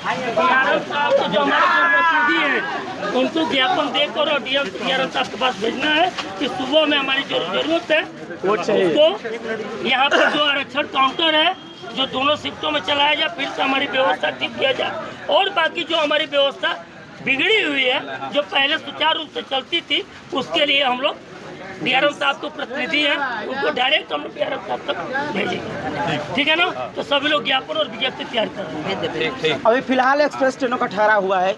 DRM साहब को जो हमारे प्रतिनिधि हैं उनको ज्ञापन देकर और डीआरएम साहब के पास भेजना है कि सुबह में हमारी जो जरूरत है उसको यहाँ पर जो आरक्षण काउंटर है जो दोनों शिफ्टों में चलाया जाए, फिर से हमारी व्यवस्था ठीक किया जाए और बाकी जो हमारी व्यवस्था बिगड़ी हुई है जो पहले सुचारू रूप से चलती थी उसके लिए हम लोग डीआरएम साहब तो प्रतिनिधि हैं उनको डायरेक्ट हम लोग डीआरएम साहब तक भेजेंगे, ठीक है ना। तो सभी लोग ज्ञापन और विज्ञप्ति तैयार कर रहे हैं। अभी फिलहाल एक्सप्रेस ट्रेनों का ठहरा हुआ है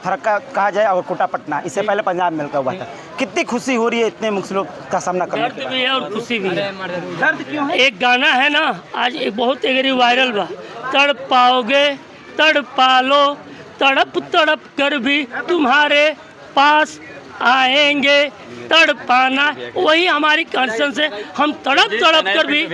फरक्का कहा जाए और कोटा पटना, इससे पहले पंजाब मेल का हुआ था। कितनी खुशी हो रही है इतने मुश्किलों का सामना करने के दर्द बाद? भी है और खुशी भी है। दर्द क्यों है? एक गाना है ना आज एक बहुत एगरी वायरल बा, तड़प पाओगे तड़प पालो, तड़प तड़प कर भी तुम्हारे पास आएंगे, तड़प पाना वही हमारी कॉन्सेंस है। हम तड़प तड़प कर भी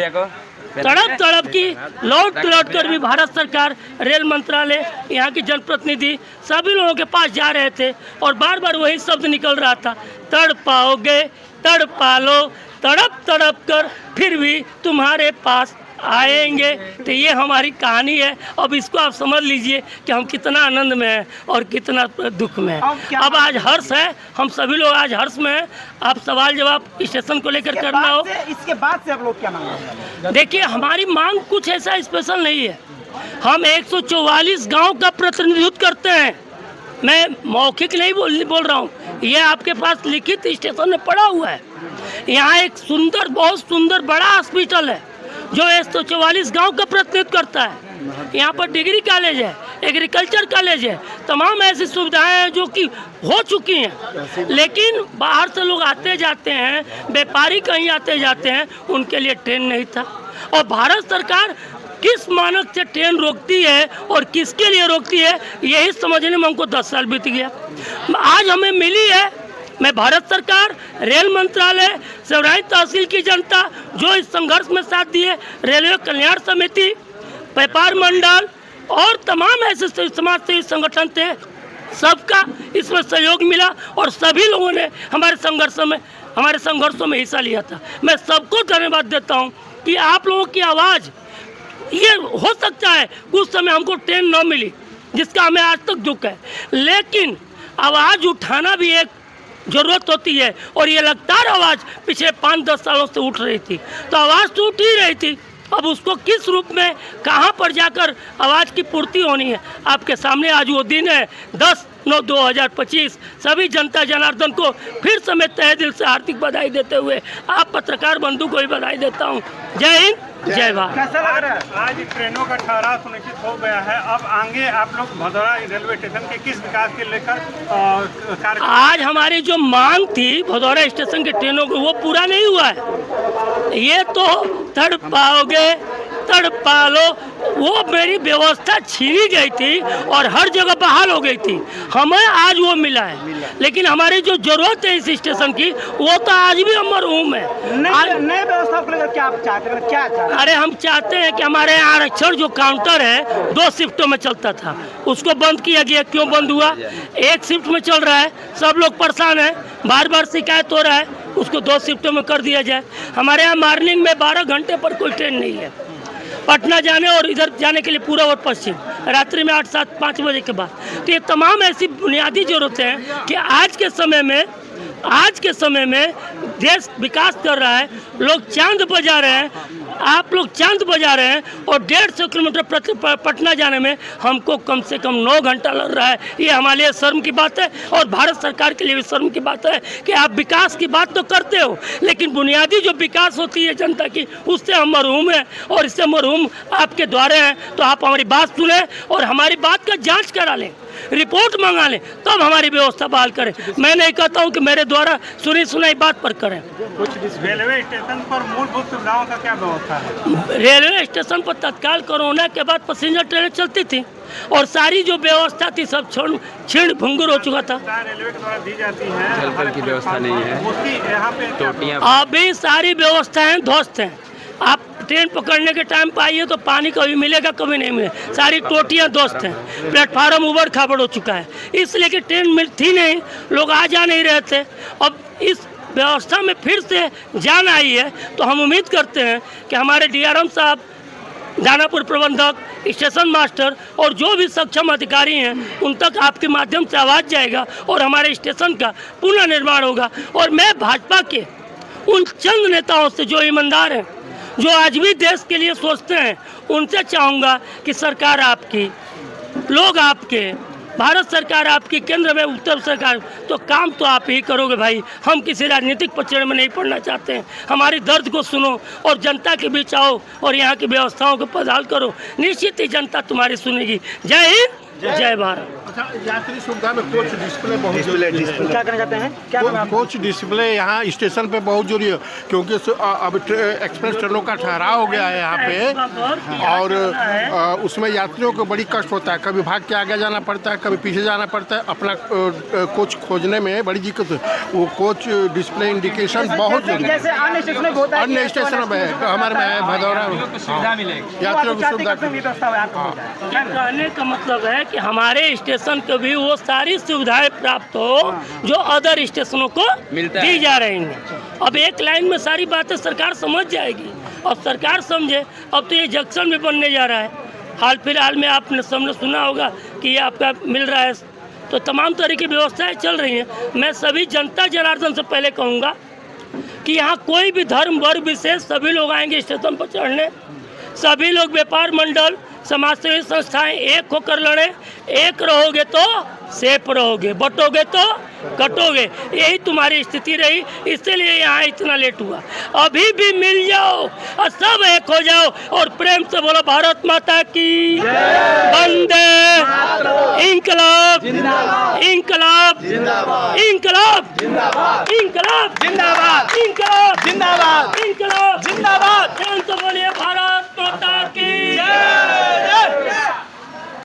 की लौट कर भी भारत सरकार, रेल मंत्रालय, यहाँ की जनप्रतिनिधि सभी लोगों के पास जा रहे थे और बार बार वही शब्द निकल रहा था, तड़प पाओगे तड़प पालो, तड़प तड़प कर फिर भी तुम्हारे पास आएंगे। तो ये हमारी कहानी है। अब इसको आप समझ लीजिए कि हम कितना आनंद में हैं और कितना दुख में हैं। अब आज हर्ष है, हम सभी लोग आज हर्ष में हैं। आप सवाल जवाब स्टेशन को लेकर करना हो। इसके बाद से आप लोग क्या मांग? देखिए हमारी मांग कुछ ऐसा स्पेशल नहीं है। हम 144 गांव का प्रतिनिधित्व करते हैं। मैं मौखिक नहीं बोल रहा हूँ, ये आपके पास लिखित स्टेशन में पड़ा हुआ है। यहाँ एक सुंदर, बहुत सुंदर बड़ा हॉस्पिटल है जो 144 गांव का प्रतिनिधित्व करता है। यहाँ पर डिग्री कॉलेज है, एग्रीकल्चर कॉलेज है, तमाम ऐसी सुविधाएं हैं जो कि हो चुकी हैं, लेकिन बाहर से लोग आते जाते हैं, व्यापारी कहीं आते जाते हैं, उनके लिए ट्रेन नहीं था। और भारत सरकार किस मानक से ट्रेन रोकती है और किसके लिए रोकती है, यही समझने में हमको 10 साल बीत गया। आज हमें मिली है, मैं भारत सरकार, रेल मंत्रालय, सराय तहसील की जनता जो इस संघर्ष में साथ दिए, रेलवे कल्याण समिति, व्यापार मंडल और तमाम ऐसे समाज सेवी संगठन थे, सबका इसमें सहयोग मिला और सभी लोगों ने हमारे संघर्षों में हिस्सा लिया था। मैं सबको धन्यवाद देता हूँ कि आप लोगों की आवाज़, ये हो सकता है कुछ समय हमको ट्रेन न मिली जिसका हमें आज तक दुख है, लेकिन आवाज़ उठाना भी एक ज़रूरत होती है और ये लगातार आवाज़ पिछले 5-10 सालों से उठ रही थी। तो आवाज़ तो उठ ही रही थी, अब उसको किस रूप में कहाँ पर जाकर आवाज़ की पूर्ति होनी है, आपके सामने आज वो दिन है। 10/9/2025 सभी जनता जनार्दन को फिर से मैं तहे दिल से हार्दिक बधाई देते हुए आप पत्रकार बंधु को भी बधाई देता हूँ। जय हिंद, जय भारत। कैसा लग रहा है? आज ट्रेनों का ठहराव सुनिश्चित हो गया है। अब आगे आप लोग भदौरा रेलवे स्टेशन के किस विकास के लेकर कार्य? आज हमारी जो मांग थी भदौरा स्टेशन के ट्रेनों को, वो पूरा नहीं हुआ है। ये तो तड़प पाओगे तड़प पालो, वो मेरी व्यवस्था छीनी गई थी और हर जगह बहाल हो गई थी, हमें आज वो मिला है। लेकिन हमारी जो जरूरत है इस स्टेशन की, वो तो आज भी हम मरहूम है। नए व्यवस्था को लेकर क्या आप चाहते हैं? क्या चाहते हैं? अरे हम चाहते हैं कि हमारे यहाँ आरक्षण जो काउंटर है 2 शिफ्टों में चलता था, उसको बंद किया गया। क्यों बंद हुआ? 1 शिफ्ट में चल रहा है, सब लोग परेशान हैं, बार बार शिकायत हो रहा है, उसको 2 शिफ्टों में कर दिया जाए। हमारे यहाँ मॉर्निंग में 12 घंटे पर कोई ट्रेन नहीं है, पटना जाने और इधर जाने के लिए पूरा और पश्चिम, रात्रि में 8-7-5 बजे के बाद। तो ये तमाम ऐसी बुनियादी ज़रूरतें हैं कि आज के समय में देश विकास कर रहा है, लोग चांद बजा रहे हैं, आप लोग चांद बजा रहे हैं और 150 किलोमीटर पटना जाने में हमको कम से कम 9 घंटा लग रहा है। ये हमारे लिए शर्म की बात है और भारत सरकार के लिए भी शर्म की बात है कि आप विकास की बात तो करते हो, लेकिन बुनियादी जो विकास होती है जनता की, उससे हम मरहूम हैं और इससे मरहूम आपके द्वारे हैं। तो आप हमारी बात सुने और हमारी बात का जाँच करा लें, रिपोर्ट मंगा लें, तब हमारी व्यवस्था बहाल करें। मैं नहीं कहता हूं कि मेरे द्वारा सुनी सुनाई बात पर करें। रेलवे स्टेशन पर मूलभूत सुविधाओं का क्या व्यवस्था है? रेलवे स्टेशन पर तत्काल कोरोना के बाद पैसेंजर ट्रेनें चलती थी और सारी जो व्यवस्था थी सब छीण भंगुर हो चुका था। रेलवे के द्वारा दी जाती है, जल की व्यवस्था नहीं है, उसकी यहाँ पे टोटियाँ अभी सारी व्यवस्थाएं ध्वस्त हैं। आप ट्रेन पकड़ने के टाइम पर आइए तो पानी कभी मिलेगा कभी नहीं मिलेगा, सारी टोटियाँ ध्वस्त हैं, प्लेटफार्म उबड़ खाबड़ हो चुका है, इसलिए कि ट्रेन थी नहीं, लोग आ जा नहीं रहे थे। अब इस व्यवस्था में फिर से जान आई है तो हम उम्मीद करते हैं कि हमारे डीआरएम साहब दानापुर प्रबंधक, स्टेशन मास्टर और जो भी सक्षम अधिकारी हैं उन तक आपके माध्यम से आवाज़ जाएगा और हमारे स्टेशन का पुनः निर्माण होगा। और मैं भाजपा के उन चंद नेताओं से जो ईमानदार हैं, जो आज भी देश के लिए सोचते हैं, उनसे चाहूँगा कि सरकार आपकी, लोग आपके, भारत सरकार आपकी, केंद्र में उत्तर सरकार, तो काम तो आप ही करोगे भाई। हम किसी राजनीतिक पचड़ में नहीं पड़ना चाहते हैं। हमारी दर्द को सुनो और जनता के बीच आओ और यहाँ की व्यवस्थाओं को बदहाल करो, निश्चित ही जनता तुम्हारी सुनेगी। जय हिंद, जय भारत। अच्छा, यात्री सुविधा में कोच डिस्प्ले बहुत जरूरी है। क्या कहना चाहते हैं? क्या नाम है आपका? कोच डिस्प्ले यहाँ स्टेशन पे बहुत जरूरी है, क्योंकि अब एक्सप्रेस ट्रेनों का ठहराव हो गया है यहाँ पे, और उसमें यात्रियों को बड़ी कष्ट होता है। कभी भाग के आगे जाना पड़ता है, कभी पीछे जाना पड़ता है, अपना कोच खोजने में बड़ी दिक्कत है। वो कोच डिस्प्ले इंडिकेशन बहुत जरूरी है। जैसे अन्य स्टेशनों में होता है, अन्य स्टेशनों में हमारे में है भदौरा, यात्रियों की सुविधा कहने का मतलब है कि हमारे स्टेशन को भी वो सारी सुविधाएं प्राप्त हो जो अदर स्टेशनों को दी जा रही हैं। अब एक लाइन में सारी बातें सरकार समझ जाएगी और सरकार समझे। अब तो ये जंक्शन भी बनने जा रहा है। हाल फिलहाल में आपने सबने सुना होगा कि ये आपका मिल रहा है, तो तमाम तरह की व्यवस्थाएं चल रही हैं। मैं सभी जनता जनार्दन से पहले कहूँगा कि यहाँ कोई भी धर्म वर्ग विशेष सभी लोग आएंगे स्टेशन पर चढ़ने। सभी लोग, व्यापार मंडल, समाज सेवी संस्थाएं एक होकर लड़े। एक रहोगे तो सेफ रहोगे, बटोगे तो कटोगे। यही तुम्हारी स्थिति रही, इसीलिए यहाँ इतना लेट हुआ। अभी भी मिल जाओ और सब एक हो जाओ और प्रेम से बोलो भारत माता की वंदे इंकलाब, इंकलाब, इंकलाब, इंकलाब, इंकलाब, इंकलाब, इंकलाब, इंकलाब, जिंदाबाद। बोलिए भारत